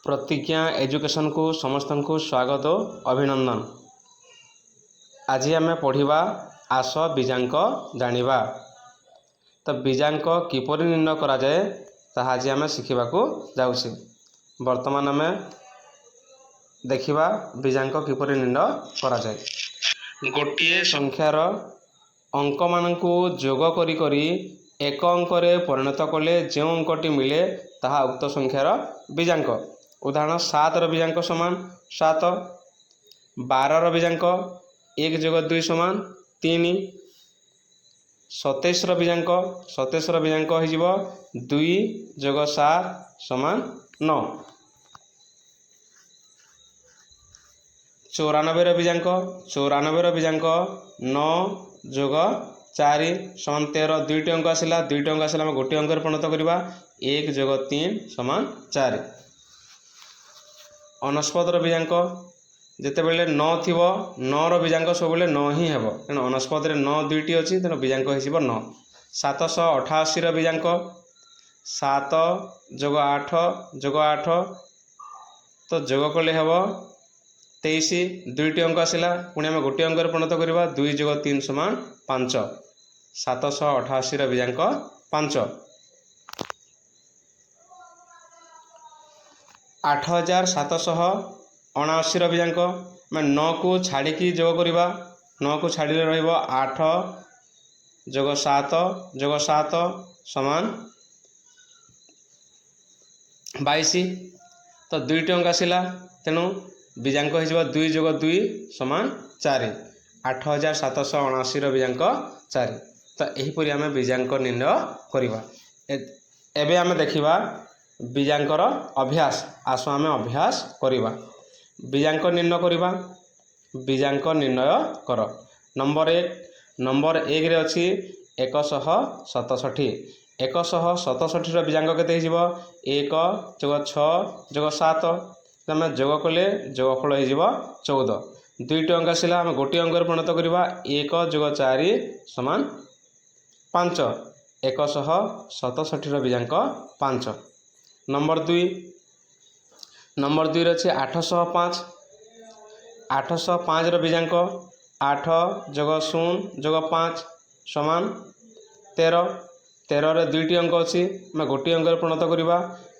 प्रतिज्ञा एजुकेशन को समस्त को स्वागत और अभिनंदन। आज आम पढ़ा आस बीजांक जानिबा। तो बीजांक किपर निर्णय करा जाए ताहा आज आम शिखा जाऊँ। वर्तमान आम देखा बीजांक किपर निर्णय करा जाए। गोटे संख्यार अंक मानक जोग करी एक अंकरे परिणत कले जो अंकटी मिले ताहा उक्त संख्यार बीजांक। उदाहरण 7 रो बीजांक समान 7, 12 रो बीजांक 1 + 2 समान 3, 27 रो बीजांक 2 + 7 समान 9, 94 रो बीजांक 9 + 4 समान 13। दुईटी अंक आसला आम गोटे अंक परिणत करवा 1 + 3 समान 4। 69 बीजांक जितेबाला 9 थी 9 रो बीजांक सब 9 ही हे तेणु 69 9 दुईटी अच्छी तेणु बीजांक हो 9। 788 रो बीजांक 7 + 8 तो जोग कले हे 23। दुईटी अंक आसला पुणी आम गोटे अंक परिणत करवा 2 + 3 समान 5। 788 रो बीजांक 5। 8779 रो बीजांक मैं 9 को छाड़ी जोग करवा 9 को छाड़ी रहिबो 8 + 7 समान 22। तो दुईटी अंक आसला तेणु बीजांक हो 2 + 2 समान 4। 8779 रो बीजांक 4। तो यहीपरि आम बीजांक निर्णय करवा। एबे आम देखिबा बीजांकर अभ्यास। आसो आम अभ्यास करवा। बीजांक निर्णय करवा। बीजांक निर्णय कर। नंबर 1 रे अछि 167। 167 रो बीजांक केते हिजिबो 1 + 6 + 7 आम जोग कले जोगफल हो 14। दुईटी अंक आसला आम गोटे अंक परिणत करवा 1 + 4 समान 5। 167 रो बीजांक 5। नंबर 2 रे अछि 805। 805 रो बीजांक 8 + 0 + 5 समान 13। 13 रे दुईटी अंक अच्छी आम गोटे अंक परिणत करवा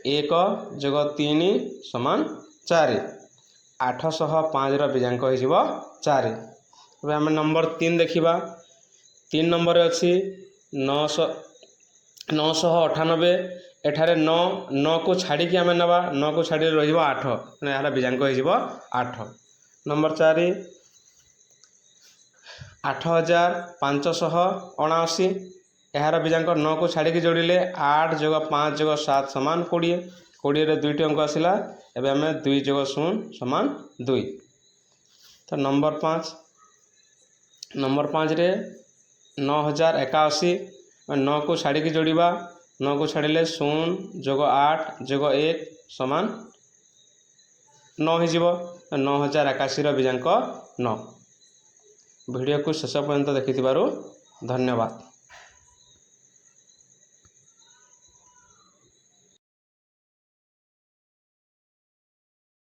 1 + 3 समान 4। 805 रो बीजांक हो 4। अब आम नंबर 3 देखिबा। 3 नंबर अच्छी 998। एठारे 9 को छाड़ी आम नवा 9 को छाड़ी रहिबो 8 यार बीजांक हो 8। नंबर 4 8579 यार बीजांक 9 को छाड़ी जोड़िले 8 + 5 + 7 समान 20। 20 रे दुईटी अंक आसला एबे आम 2 + 0 समान 2। तो नंबर 5 रे 9081 9 को छाड़ी जोड़िबा 9 को छाड़िले 0 + 8 + 1 समान 9 हो 9081 रो बीजांक 9। वीडियो को शेष पर्यंत देखिथिबारु धन्यवाद।